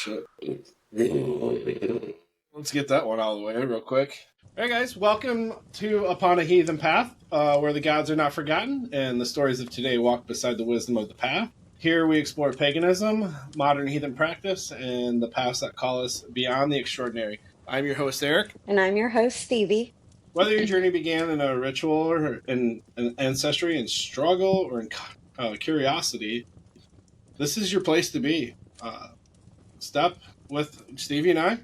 shit. Let's get that one out of the way real quick. All right, guys, welcome to Upon a Heathen Path, where the gods are not forgotten and the stories of today walk beside the wisdom of the path. Here we explore paganism, modern heathen practice, and the paths that call us beyond the extraordinary. I'm your host, Eric. And I'm your host, Stevie. Whether your journey began in a ritual or in an ancestry, in struggle, or in curiosity, this is your place to be. Step with Stevie and I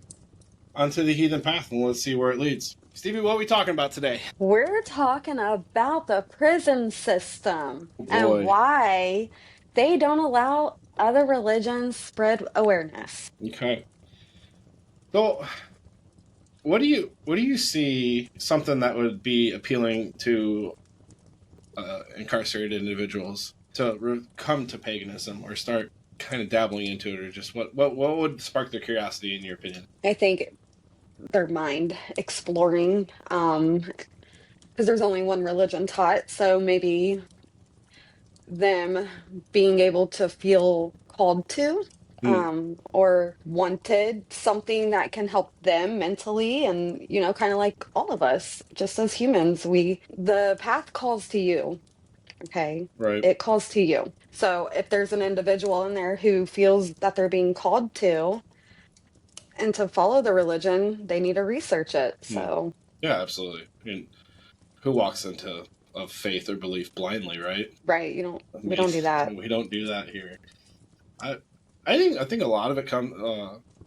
onto the heathen path, and let's see where it leads. Stevie, what are we talking about today? We're talking about the prison system and Boy. why they don't allow other religions spread awareness. Okay. So, what do you see something that would be appealing to incarcerated individuals to come to paganism or start kind of dabbling into it, or just what would spark their curiosity in your opinion? I think their mind exploring, because there's only one religion taught, so maybe them being able to feel called to or wanted something that can help them mentally, and kind of like all of us just as humans, the path calls to you. Okay, Right. it calls to you. So if there's an individual in there who feels that they're being called to and to follow the religion, they need to research it. So yeah, absolutely. I mean, who walks into a faith or belief blindly, right? Right, we don't do that. We don't do that here. I think a lot of it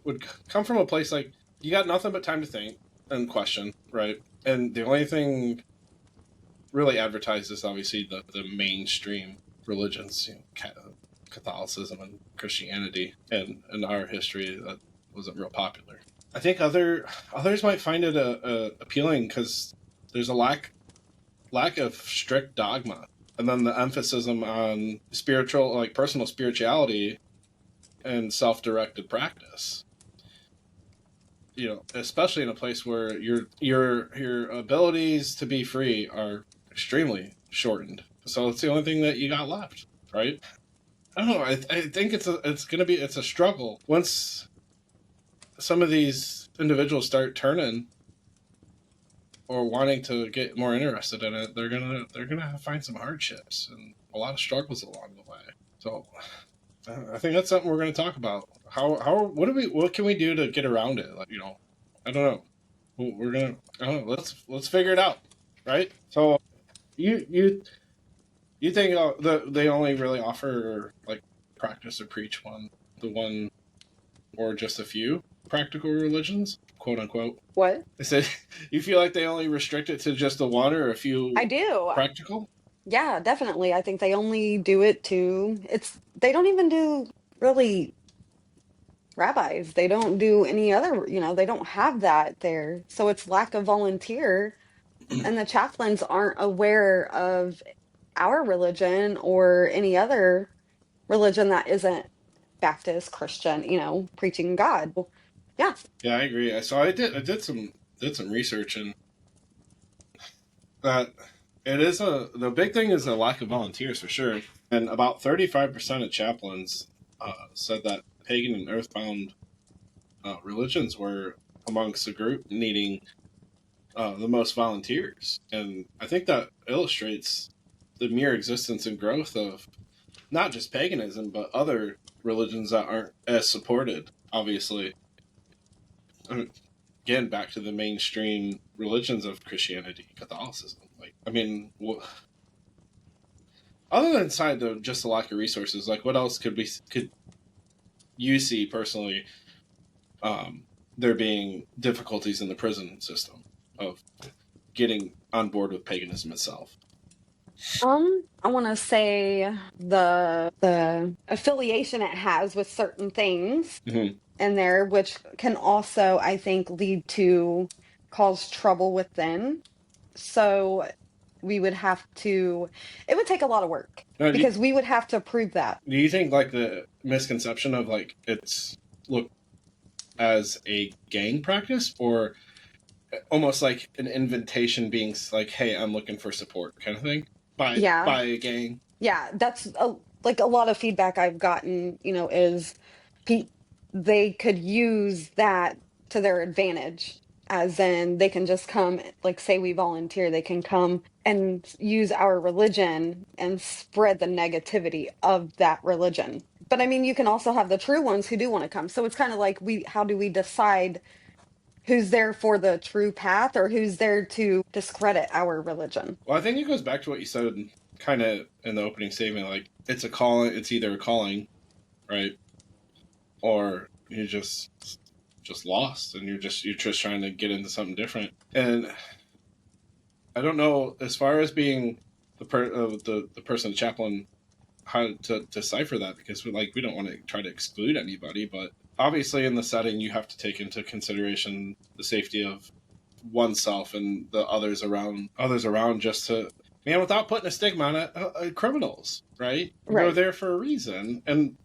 would come from a place like you got nothing but time to think and question, right? And the only thing really advertised is obviously the mainstream religions, Catholicism and Christianity, and in our history that wasn't real popular. I think others might find it appealing because there's a lack of strict dogma, and then the emphasis on spiritual, like personal spirituality and self-directed practice. Especially in a place where your abilities to be free are extremely shortened. So it's the only thing that you got left, right? I don't know. I think it's a struggle once some of these individuals start turning or wanting to get more interested in it. They're gonna find some hardships and a lot of struggles along the way. So I think that's something we're going to talk about. What can we do to get around it? I don't know. I don't know. Let's figure it out, right? So, you think they only really offer like practice or preach the one, or just a few practical religions, quote unquote? What? I said, you feel like they only restrict it to just the one or a few? I do. Practical. Yeah, definitely. I think they only do it they don't even do really rabbis. They don't do any other, they don't have that there. So it's lack of volunteer, and the chaplains aren't aware of our religion or any other religion that isn't Baptist, Christian, preaching God. Yeah. Yeah, I agree. So I did some research, and that the big thing is a lack of volunteers for sure. And about 35% of chaplains said that pagan and earthbound religions were amongst the group needing the most volunteers. And I think that illustrates the mere existence and growth of not just paganism, but other religions that aren't as supported, obviously. Again, back to the mainstream religions of Christianity, Catholicism. Other than just the lack of resources, like what else could you see personally there being difficulties in the prison system of getting on board with paganism itself? I want to say the affiliation it has with certain things in there, which can also, I think, lead to cause trouble within. So it would take a lot of work because we would have to prove that. Do you think like the misconception of like it's looked as a gang practice, or almost like an invitation being like, hey, I'm looking for support kind of thing by a gang? Yeah, that's a lot of feedback I've gotten, is they could use that to their advantage. As in, they can just come, like, say we volunteer, they can come and use our religion and spread the negativity of that religion. But I mean, you can also have the true ones who do want to come. So it's kind of like, how do we decide who's there for the true path or who's there to discredit our religion? Well, I think it goes back to what you said kind of in the opening statement. Like, it's a calling. It's either a calling, right, or you're just lost, and you're just trying to get into something different. And I don't know, as far as being the person, the chaplain, how to decipher that, because we don't want to try to exclude anybody, but obviously in the setting you have to take into consideration the safety of oneself and the others around, just to, man, without putting a stigma on it, criminals, right? They're Right. there for a reason, and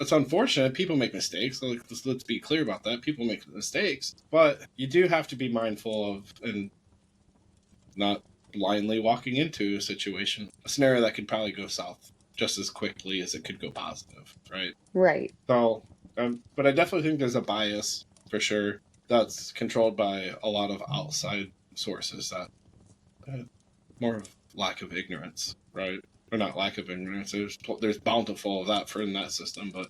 it's unfortunate. People make mistakes. Let's be clear about that. People make mistakes, but you do have to be mindful of, and not blindly walking into a scenario that could probably go south just as quickly as it could go positive, right? Right. So, but I definitely think there's a bias for sure that's controlled by a lot of outside sources, that more of lack of ignorance, right? Or not lack of ignorance. There's bountiful of that for in that system, but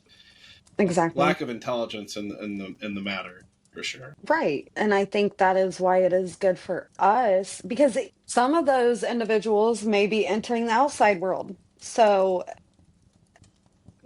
Exactly. lack of intelligence in the matter for sure. Right. And I think that is why it is good for us because some of those individuals may be entering the outside world. So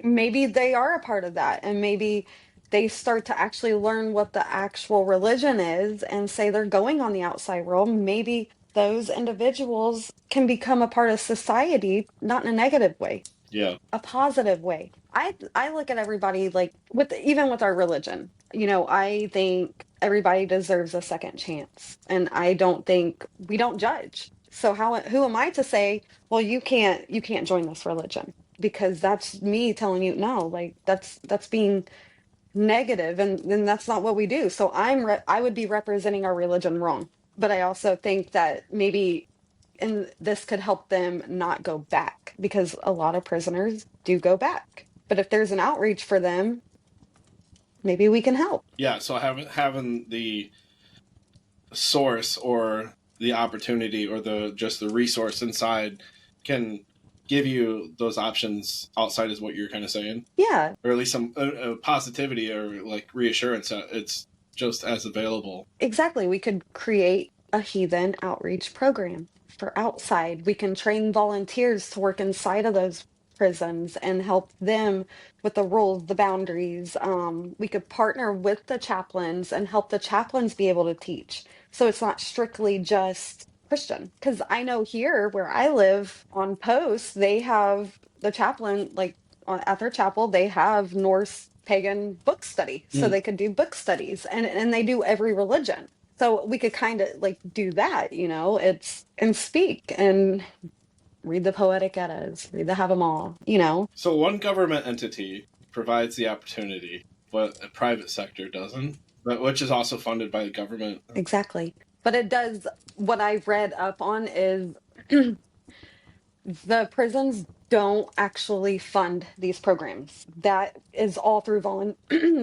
maybe they are a part of that. And maybe they start to actually learn what the actual religion is and say they're going on the outside world. Maybe those individuals can become a part of society, not in a negative way, Yeah, a positive way. I look at everybody like with even with our religion. You know, I think everybody deserves a second chance, and I don't think we don't judge. So how who am I to say, well, you can't join this religion because that's me telling you no, like that's being negative, and then that's not what we do. So I would be representing our religion wrong. But I also think that maybe and this could help them not go back because a lot of prisoners do go back. But if there's an outreach for them, maybe we can help. yeah. So having the source or the opportunity or the resource inside can give you those options outside, is what you're kind of saying, Yeah, or at least some positivity or like reassurance that it's just as available. exactly. We could create a heathen outreach program for outside. We can train volunteers to work inside of those prisons and help them with the rules, the boundaries. We could partner with the chaplains and help the chaplains be able to teach. So it's not strictly just Christian. Because I know here where I live on post, they have the chaplain, like at their chapel, they have Norse pagan book study. So Mm. they could do book studies and they do every religion. So we could kind of like do that, it's and speak and read the Poetic Eddas, read the Have 'em all. So one government entity provides the opportunity, but a private sector doesn't, but which is also funded by the government. Exactly. But it does, what I've read up on is the prisons don't actually fund these programs. That is all through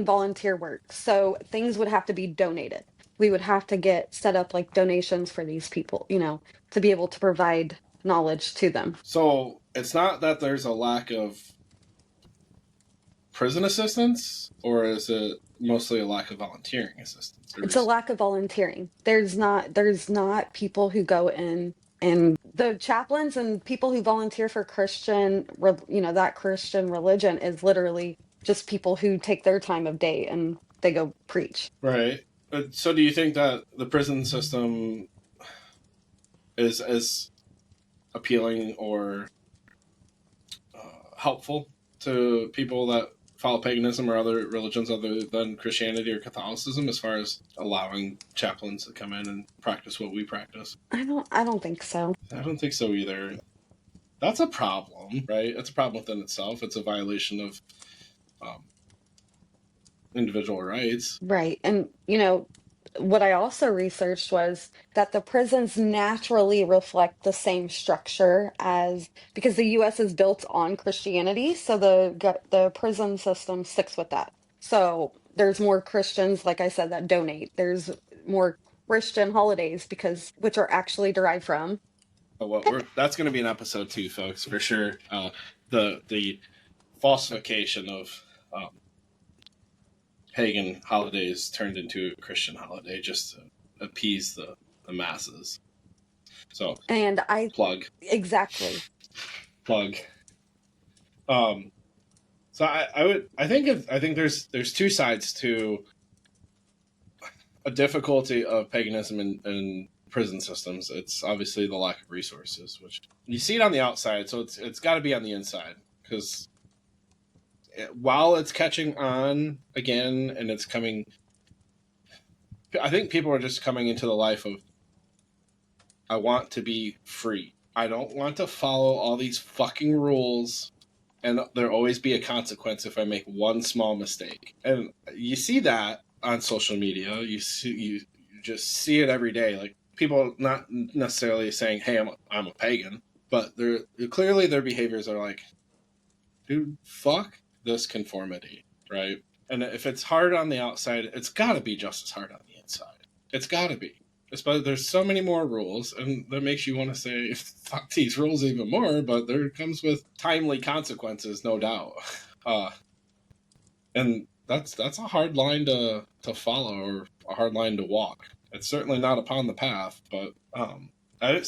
volunteer work. So things would have to be donated. We would have to get set up like donations for these people, to be able to provide knowledge to them. So it's not that there's a lack of prison assistance, or is it mostly a lack of volunteering assistance? It's a lack of volunteering. There's not people who go in, and the chaplains and people who volunteer for that Christian religion is literally just people who take their time of day and they go preach. Right. So do you think that the prison system is as appealing or helpful to people that follow paganism or other religions other than Christianity or Catholicism, as far as allowing chaplains to come in and practice what we practice? I don't think so. I don't think so either. That's a problem, right? It's a problem within itself. It's a violation of um, individual rights. Right. And what I also researched was that the prisons naturally reflect the same structure as because the US is built on Christianity, so the prison system sticks with that. So there's more Christians, like I said, that donate. There's more Christian holidays because which are actually derived from. But that's going to be an episode 2, folks, for sure. The falsification of pagan holidays turned into a Christian holiday just to appease the masses. So And I plug exactly. plug. Um, so I think there's two sides to a difficulty of paganism in prison systems. It's obviously the lack of resources, which you see it on the outside, so it's got to be on the inside because while it's catching on again and it's coming, I think people are just coming into the life of I want to be free. I don't want to follow all these fucking rules and there'll always be a consequence if I make one small mistake. And you see that on social media. You just see it every day. Like people not necessarily saying, "Hey, I'm a pagan," but they're clearly their behaviors are like, "Dude, fuck this conformity," right? And if it's hard on the outside, it's got to be just as hard on the inside. It's got to be. But there's so many more rules, and that makes you want to say, fuck these rules even more, but there comes with timely consequences, no doubt. And that's a hard line to follow or a hard line to walk. It's certainly not upon the path, but I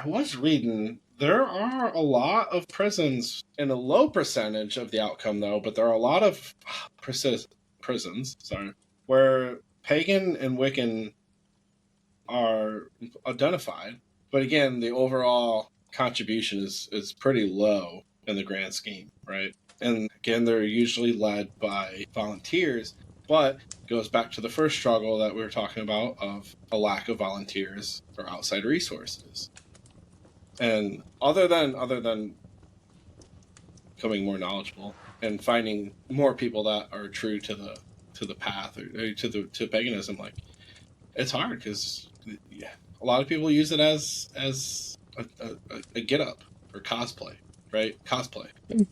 was reading there are a lot of prisons in a low percentage of the outcome though, but there are a lot of prisons, sorry, where pagan and Wiccan are identified, but again, the overall contribution is pretty low in the grand scheme, right? And again, they're usually led by volunteers, but it goes back to the first struggle that we were talking about of a lack of volunteers or outside resources. And other than becoming more knowledgeable and finding more people that are true to the path or to paganism, like it's hard because yeah, a lot of people use it as a get up or cosplay, right? Cosplay, and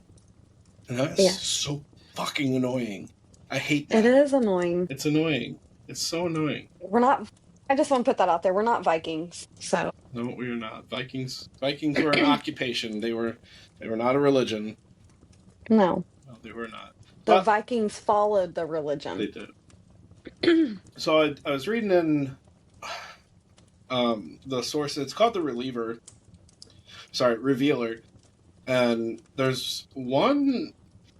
that's Yes. so fucking annoying. I hate It that. is annoying. It's annoying. It's so annoying. We're not I just want to put that out there. We're not Vikings. So No, we are not Vikings. Vikings were an occupation. They were not a religion. no. No, they were not. The But Vikings followed the they religion. did. So I was reading in the source. It's called the Reliever. Sorry, Revealer. And there's one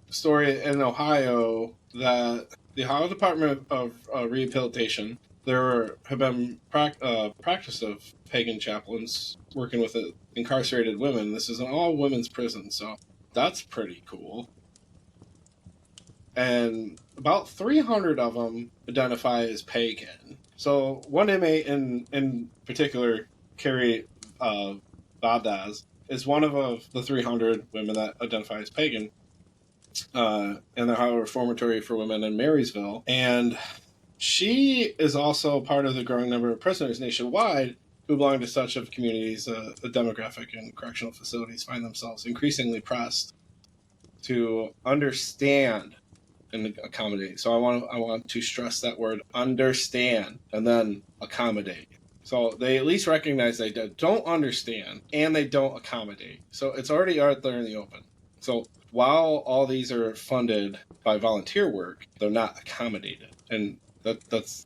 story in Ohio that the Ohio Department of Rehabilitation, there have been practice of pagan chaplains working with incarcerated women. This is an all women's prison, so that's pretty cool. And about 300 of them identify as pagan. So one inmate in particular, Carrie Valdez, is one of the 300 women that identify as pagan in the Ohio Reformatory for Women in Marysville. And she is also part of the growing number of prisoners nationwide who belong to such of communities, the demographic and correctional facilities find themselves increasingly pressed to understand and accommodate. So I want to stress that word understand and then accommodate. So they at least recognize they don't understand and they don't accommodate. So it's already out there in the open. So while all these are funded by volunteer work, they're not accommodated, and that's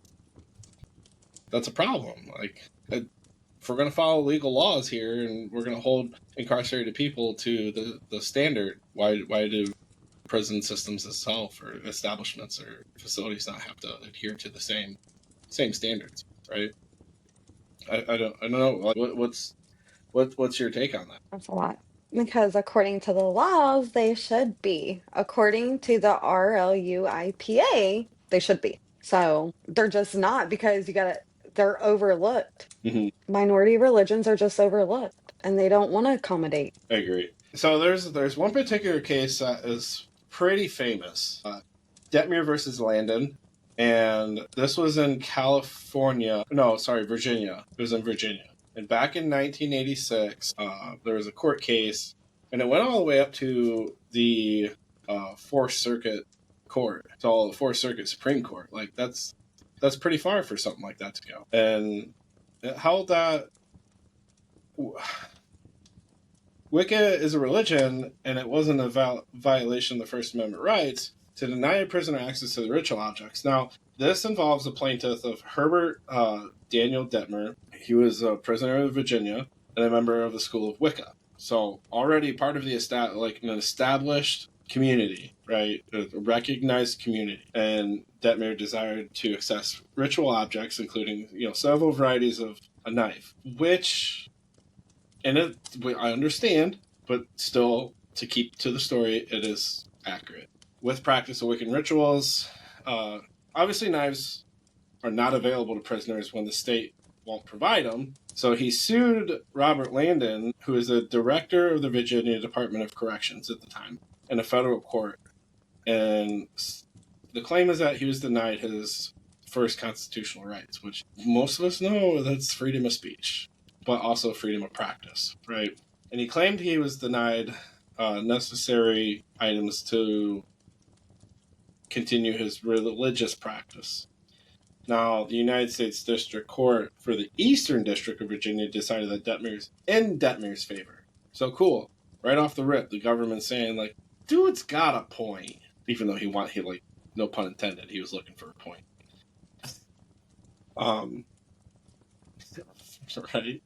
a problem. Like if we're going to follow legal laws here and we're going to hold incarcerated people to the standard, why do prison systems itself or establishments or facilities not have to adhere to the same standards, right? I don't know. Like, what's your take on that? That's a lot. Because according to the laws, they should be. According to the RLUIPA, they should be. So they're just not because they're overlooked. Mm-hmm. Minority religions are just overlooked and they don't want to accommodate. I agree. So there's one particular case that is pretty famous, Detmer versus Landon, and this was in California. No, sorry, Virginia. It was in Virginia. And back in 1986, there was a court case, and it went all the way up to the Fourth Circuit court. It's all the Fourth Circuit Supreme Court. Like that's pretty far for something like that to go. And it held that Wicca is a religion, and it wasn't a violation of the First Amendment rights to deny a prisoner access to the ritual objects. Now, this involves the plaintiff of Herbert Daniel Detmer. He was a prisoner of Virginia and a member of the School of Wicca. So already part of the an established community, right? A recognized community. And Detmer desired to access ritual objects, including several varieties of a knife, which, and I understand, but still, to keep to the story, it is accurate. With practice of Wiccan rituals, obviously knives are not available to prisoners when the state won't provide them. So he sued Robert Landon, who is the director of the Virginia Department of Corrections at the time, in a federal court. And the claim is that he was denied his first constitutional rights, which most of us know that's freedom of speech, but also freedom of practice, right? And he claimed he was denied necessary items to continue his religious practice. Now, the United States District Court for the Eastern District of Virginia decided that Detmer's favor. So cool. Right off the rip, the government's saying, like, dude's got a point. Even though he no pun intended, he was looking for a point. Right?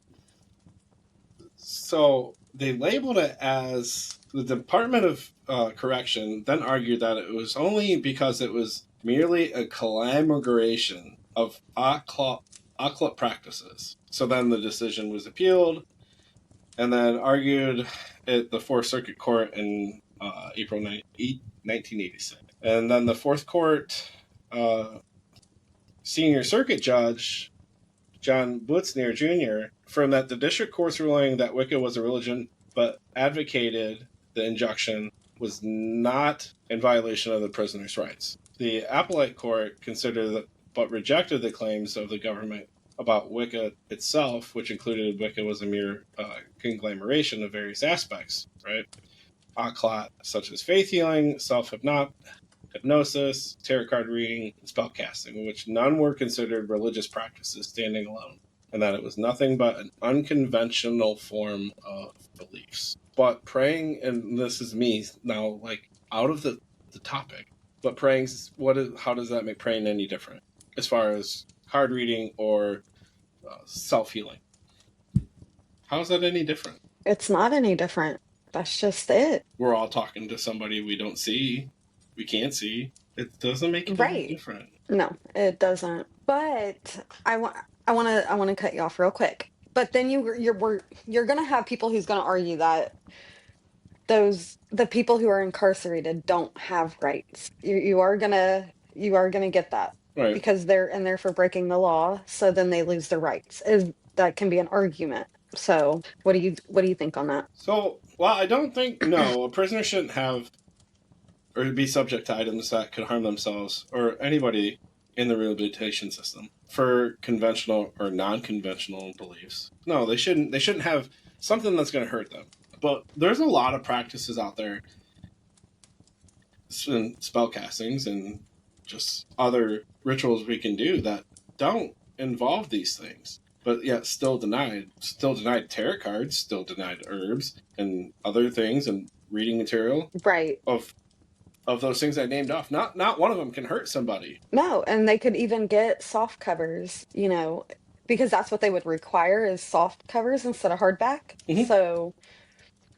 So they labeled it as the Department of Correction then argued that it was only because it was merely a collaboration of occult practices. So then the decision was appealed and then argued at the Fourth Circuit Court in April 1986. And then the Fourth Court Senior Circuit Judge John Butzner Jr. affirmed that the district court's ruling that Wicca was a religion but advocated the injunction was not in violation of the prisoner's rights. The appellate court considered but rejected the claims of the government about Wicca itself, which included Wicca was a mere conglomeration of various aspects, right? Occult, such as faith healing, hypnosis, tarot card reading, and spell casting, in which none were considered religious practices standing alone, and that it was nothing but an unconventional form of beliefs. But praying, and this is me now, like, out of the topic, but praying, how does that make praying any different as far as card reading or self-healing? How is that any different? It's not any different. That's just it. We're all talking to somebody we don't see, we can't see. It doesn't make it any Right. different. No, it doesn't. But I want to cut you off real quick. But then you're going to have people who's going to argue that the people who are incarcerated don't have rights. You are gonna get that Right. because they're there for breaking the law. So then they lose their rights. Is that can be an argument. So what do you think on that? So, well, I don't think, no, a prisoner shouldn't have or be subject to items that could harm themselves or anybody in the rehabilitation system for conventional or non-conventional beliefs. No, they shouldn't have something that's going to hurt them. But there's a lot of practices out there, spell castings and just other rituals we can do that don't involve these things, but yet still denied tarot cards, still denied herbs and other things and reading material Right. of those things I named off. Not one of them can hurt somebody. No, and they could even get soft covers, because that's what they would require is soft covers instead of hardback. Mm-hmm. So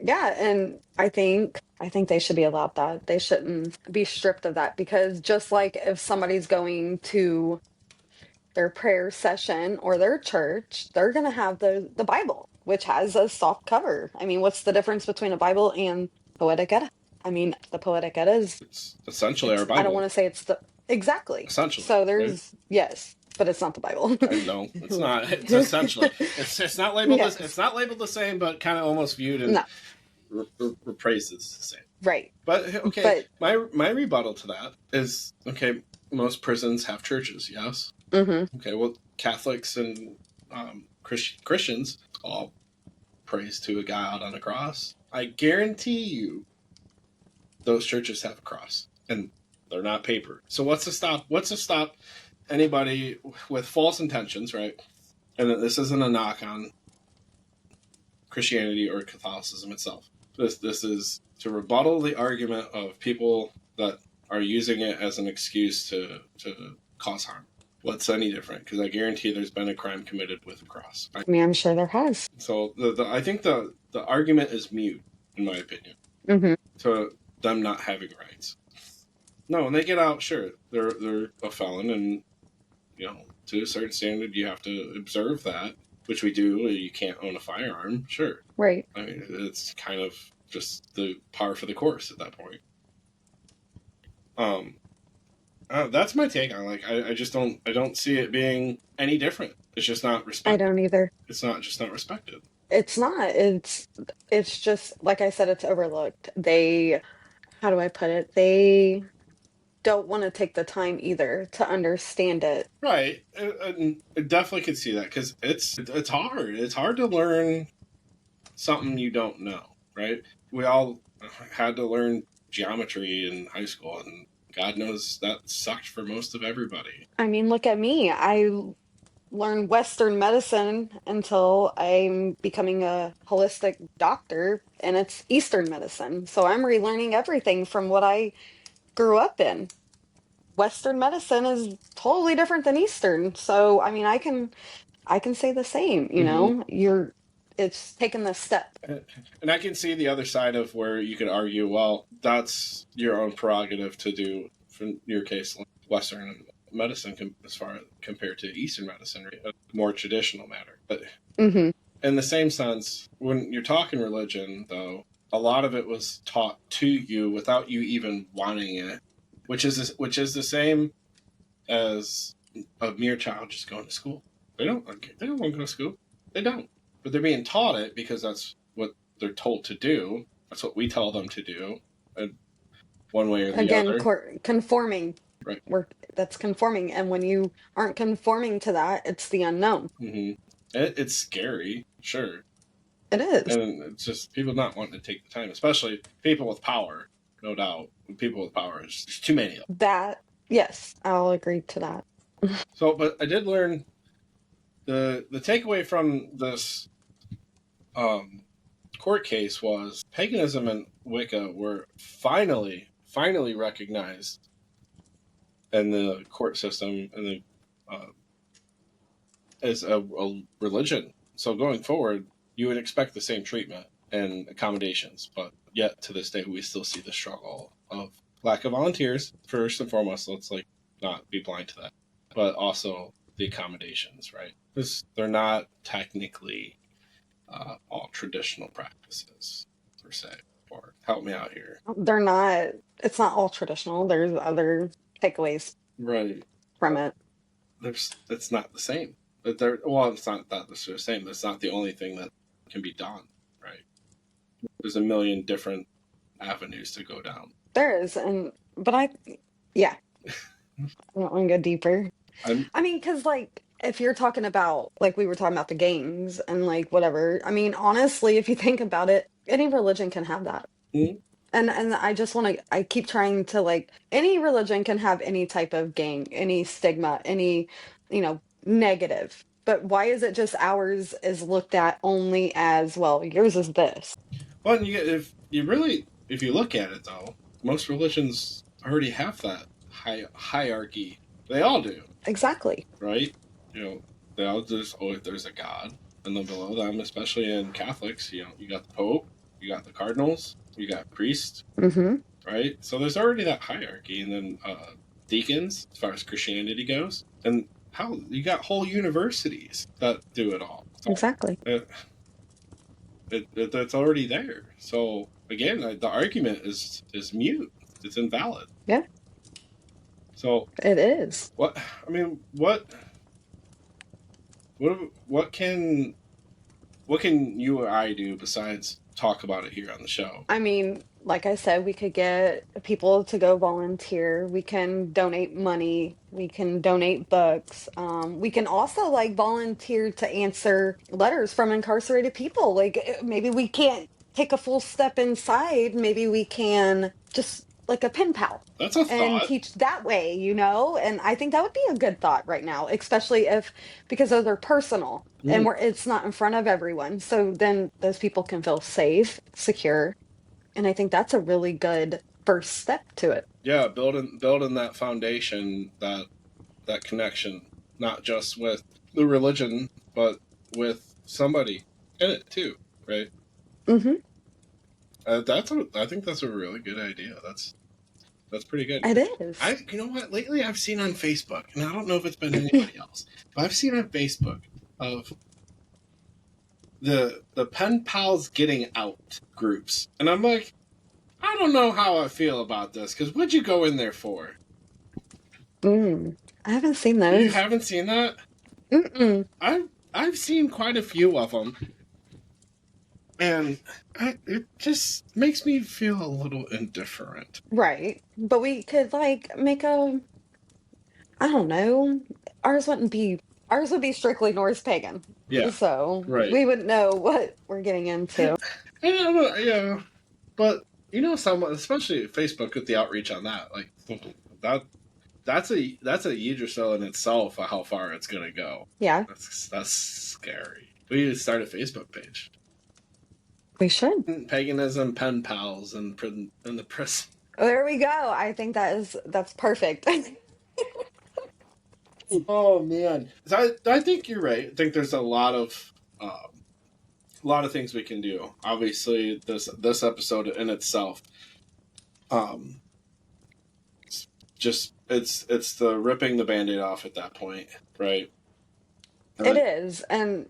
yeah, and I think they should be allowed that. They shouldn't be stripped of that because just like if somebody's going to their prayer session or their church, they're going to have the Bible, which has a soft cover. I mean, what's the difference between a Bible and Poetic Edda? I mean, the Poetic Edda is It's essentially our I don't want Bible. to say it's the exactly. Essentially, So right? there's yes, but it's not the Bible. I know it's not. It's essentially. It's not labeled as Yes. it's not labeled the same, but kind of almost viewed and No, repraised as the same. right. But okay, But my rebuttal to that is okay. Most prisons have churches, yes. mm-hmm. Okay, well, Catholics and Christians all praise to a God on a cross. I guarantee you, those churches have a cross, and They're not paper. So what's to stop anybody with false intentions, right? And this isn't a knock on Christianity or Catholicism itself. This is to rebuttal the argument of people that are using it as an excuse to cause harm. What's any different? Because I guarantee there's been a crime committed with a cross. I mean, I'm sure there has. So I think the argument is mute, in my opinion, Hmm. to them not having rights. No, when they get out, sure, they're a felon, and to a certain standard, you have to observe that, which we do. You can't own a firearm, sure. Right. I mean, it's kind of just the par for the course at that point. Um, that's my take on it. Like, I just don't see it being any different. It's just not I respected. don't either. It's not just not respected. It's not. It's just like I said, it's overlooked. How do I put it? They don't want to take the time either to understand it. Right. I definitely could see that because it's hard. It's hard to learn something you don't know, right? We all had to learn geometry in high school, and God knows that sucked for most of everybody. I mean, look at me. I learned Western medicine until I'm becoming a holistic doctor, and it's Eastern medicine. So I'm relearning everything from what I grew up in. Western medicine is totally different than Eastern. So I mean, I can say the same, Mm-hmm. it's taken this step. And I can see the other side of where you could argue, well, that's your own prerogative to do, for your case, Western medicine as far compared to Eastern medicine, right? A more traditional matter. But Hmm. in the same sense, when you're talking religion, though, a lot of it was taught to you without you even wanting it, which is the same as a mere child just going to school. They don't want to go to school. They don't. But they're being taught it because that's what they're told to do. That's what we tell them to do, one way or the Again, other. conforming. Right. That's conforming, and when you aren't conforming to that, it's the unknown. Mm-hmm. It's scary, sure, It is. and it's just people not wanting to take the time, especially people with power. No doubt, people with power, there's too many of them. That, yes, I'll agree to that. So, but I did learn the takeaway from this um, court case was paganism and Wicca were finally recognized in the court system and as a religion. So going forward, you would expect the same treatment and accommodations, but yet to this day, we still see the struggle of lack of volunteers first and foremost. Let's not be blind to that, but also the accommodations, right? Because they're not technically all traditional practices per se. Or help me out here. They're not, it's not all traditional. There's other takeaways Right. from it. It's not the same. Well, it's not that the same. That's not the only thing that can be done. Right. There's a million different avenues to go down. There is, yeah, I don't want to go deeper. I'm. I mean, because like if you're talking about like we were talking about the gangs and like whatever, I mean, honestly, if you think about it, any religion can have that. Mm, And I just want to I keep trying to like any religion can have any type of gang, any stigma, any, negative. But why is it just ours is looked at only as, well, yours is this? well, if you look at it though, most religions already have that hierarchy. They all do, Exactly. right? You know, there's a God, and then below them, especially in Catholics, you got the Pope, you got the cardinals, you got priests, Mm-hmm. right? So there's already that hierarchy, and then deacons, as far as Christianity goes, and how you got whole universities that do it all. So Exactly. it's already there. So again, the argument is mute. It's invalid. Yeah, So it is. what? I mean, what can you or I do besides talk about it here on the show? I mean, like I said, we could get people to go volunteer. We can donate money. We can donate books. We can also like volunteer to answer letters from incarcerated people. Like maybe we can't take a full step inside. Maybe we can just like a pen pal That's a and thought. teach that way, you know? And I think that would be a good thought right now, especially if because those are personal Mm. and it's not in front of everyone. So then those people can feel safe, secure. And I think that's a really good first step to it. Yeah, building that foundation, that connection, not just with the religion, but with somebody in it too, right? Hmm. I think that's a really good idea. That's pretty good. It is. You know what? Lately, I've seen on Facebook, and I don't know if it's been anybody else, but I've seen on Facebook of the pen pals getting out groups, and I'm like, I don't know how I feel about this because what'd you go in there for? Mm. I haven't seen You those. haven't seen that? Mm-mm. I've seen quite a few of them, and it just makes me feel a little indifferent. Right. But we could like make a, I don't know. Ours wouldn't be, ours would be strictly Norse pagan. Yeah, So right. we would know what we're getting into. Yeah, but someone, especially Facebook, with the outreach on that, like that, that's a Yggdrasil in itself. How far it's gonna go. Yeah, That's scary. We need to start a Facebook page. we should. Paganism pen pals and the prison. There we go. I think that's perfect. Oh man, I think you're right. I think there's a lot of things we can do. Obviously, this episode in itself, um, just it's the ripping the band-aid off at that point, right? And It then, is. And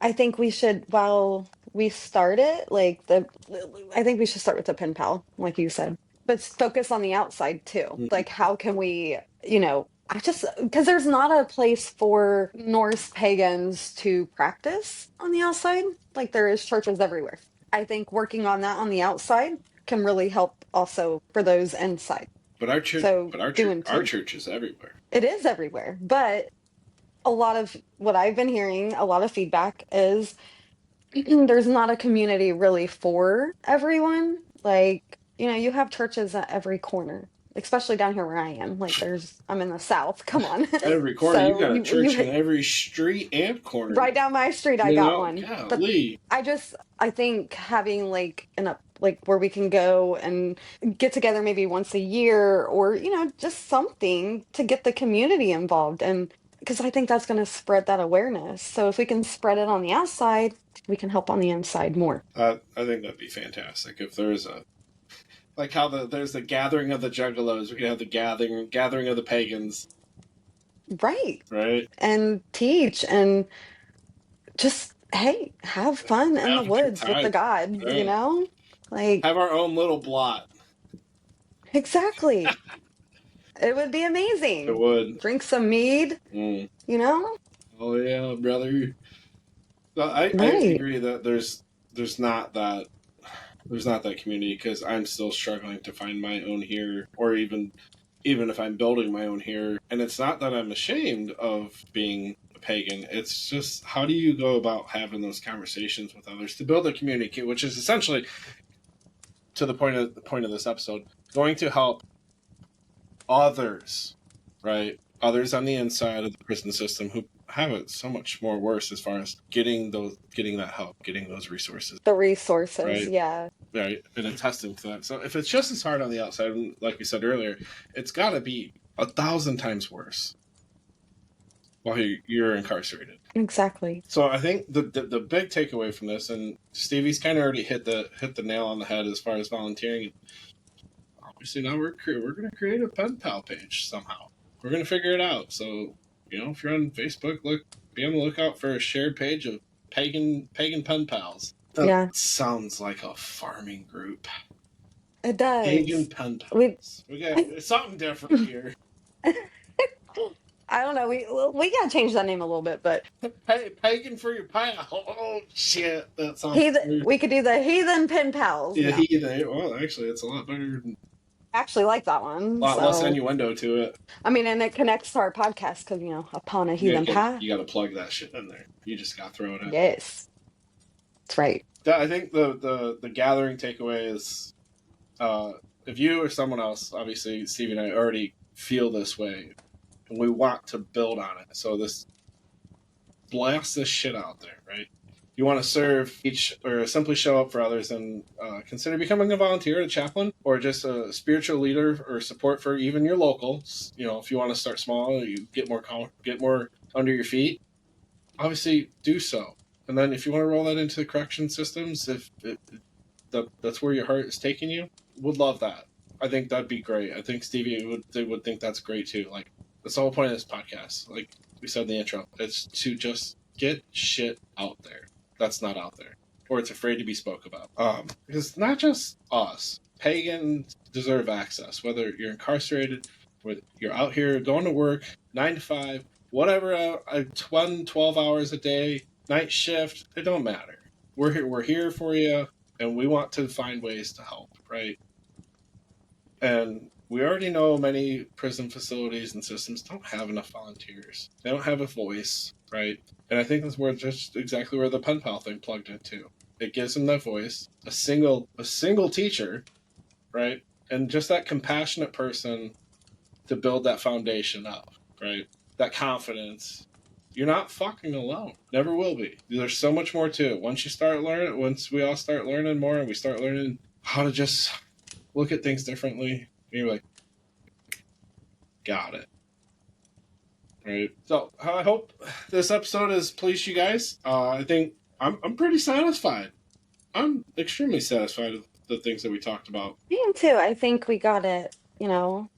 I think we should, while we start it, I think we should start with the pen pal, like you said, but focus on the outside too. Like, how can we, because there's not a place for Norse pagans to practice on the outside, like there is churches everywhere. I think working on that on the outside can really help also for those inside. but our church, So doing our two. church is everywhere. It is everywhere, but a lot of what I've been hearing, a lot of feedback is there's not a community really for everyone. Like, you have churches at every corner, especially down here where I am. Like, I'm in the South. Come on. Every corner, you So got a church in every street and corner. right down my street, I You got know, one. But golly. I think having like like where we can go and get together maybe once a year or, just something to get the community involved. And because I think that's going to spread that awareness. So if we can spread it on the outside, we can help on the inside more. I think that'd be fantastic if there's a like how there's the gathering of the juggalos. We could have the gathering of the pagans, Right. right? And teach and just, hey, have fun in the Have a good woods with the time. gods, Right. Like, Have our own little blot. exactly. It would be It amazing. would. Drink some mead, Mm. you know? Oh yeah, brother. But I Right. agree that there's not that there's not that community because I'm still struggling to find my own here, or even if I'm building my own here. And it's not that I'm ashamed of being a pagan. It's just how do you go about having those conversations with others to build a community, which is essentially to the point of this episode, going to help others, right? Others on the inside of the prison system who have it so much more worse as far as getting that help, getting those resources, The resources, right? yeah. Right, and attesting to that. So if it's just as hard on the outside, like we said earlier, it's got to be 1,000 times worse while you're incarcerated. Exactly. So I think the big takeaway from this, and Stevie's kind of already hit the nail on the head as far as volunteering. Obviously, now we're going to create a pen pal page somehow. We're going to figure it out. So if you're on Facebook, be on the lookout for a shared page of pagan pen pals. That Yeah, sounds like a farming group. it Pagan does. pen We pals. We got something different here. I don't know. We gotta change that name a little bit, but Pagan for your pal. Oh shit, that sounds weird. we could do the heathen pen pals Yeah, now. well, actually, it's a lot better. I actually like that A one. lot less So innuendo to it. I mean, and it connects to our podcast because upon a You heathen got path. you got to plug that shit in there. You just got to throw it in. Yes, that's right. I think the gathering takeaway is if you or someone else, obviously Stevie and I already feel this way, and we want to build on it. So this blast this shit out there, right? You want to serve each or simply show up for others, and consider becoming a volunteer, a chaplain, or just a spiritual leader or support for even your locals. You know, if you want to start small, you get more under your feet. Obviously, do so. And then if you want to roll that into the correction systems, if that's where your heart is taking you, would love that. I think that'd be great. I think Stevie would think that's great too. Like, that's the whole point of this podcast. Like we said in the intro, it's to just get shit out there that's not out there, or it's afraid to be spoke about. Because not just us, pagans deserve access. Whether you're incarcerated, whether you're out here going to work 9 to 5, whatever, 12 hours a day, night shift, it don't matter. We're here for you, and we want to find ways to help, right? And we already know many prison facilities and systems don't have enough volunteers. They don't have a voice, right? And I think that's where just exactly where the pen pal thing plugged into. It gives them that voice, a single teacher, right? And just that compassionate person to build that foundation up, right? That confidence. You're not fucking alone. Never will be. There's so much more to it. Once we all start learning more, and we start learning how to just look at things differently, you're like, got it. Right. So I hope this episode has pleased you guys. I think I'm pretty satisfied. I'm extremely satisfied with the things that we talked about. Me too. I think we got it,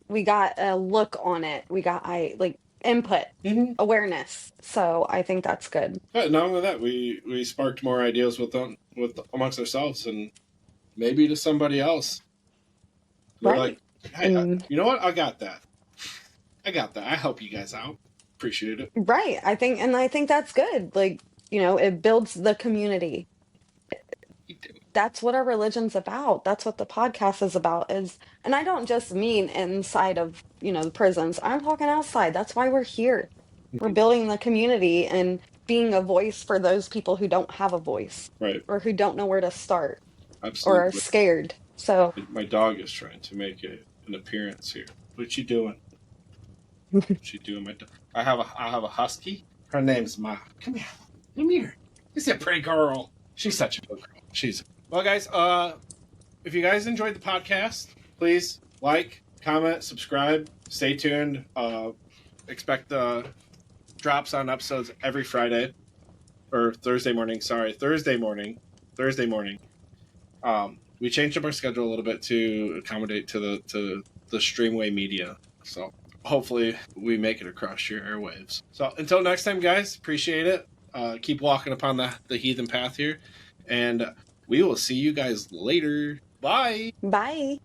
we got a look on it. We got like input, Mm-hmm. awareness. So I think that's good. But not only that, we sparked more ideas with amongst ourselves, and maybe to somebody else. They're like, Right. hey, And you know what? I got that. I help you guys out. Appreciate it. right. I think that's good. Like, it builds the community. That's what our religion's about. That's what the podcast is about and I don't just mean inside of, the prisons. I'm talking outside. That's why we're here. We're building the community and being a voice for those people who don't have a voice Right. or who don't know where to start or are Absolutely. scared. So, My dog is trying to make an appearance here. What you doing? What you doing, my dog? I have a husky. Her name's Ma. Come here. Come here. She's a pretty girl. She's such a good girl. Well, guys. If you guys enjoyed the podcast, please like, comment, subscribe. Stay tuned. Expect drops on episodes every Friday or Thursday morning. Sorry, Thursday morning. We changed up our schedule a little bit to accommodate to the Streamway media. So hopefully we make it across your airwaves. So until next time, guys, appreciate it. Keep walking upon the heathen path here, and we will see you guys later. Bye. bye.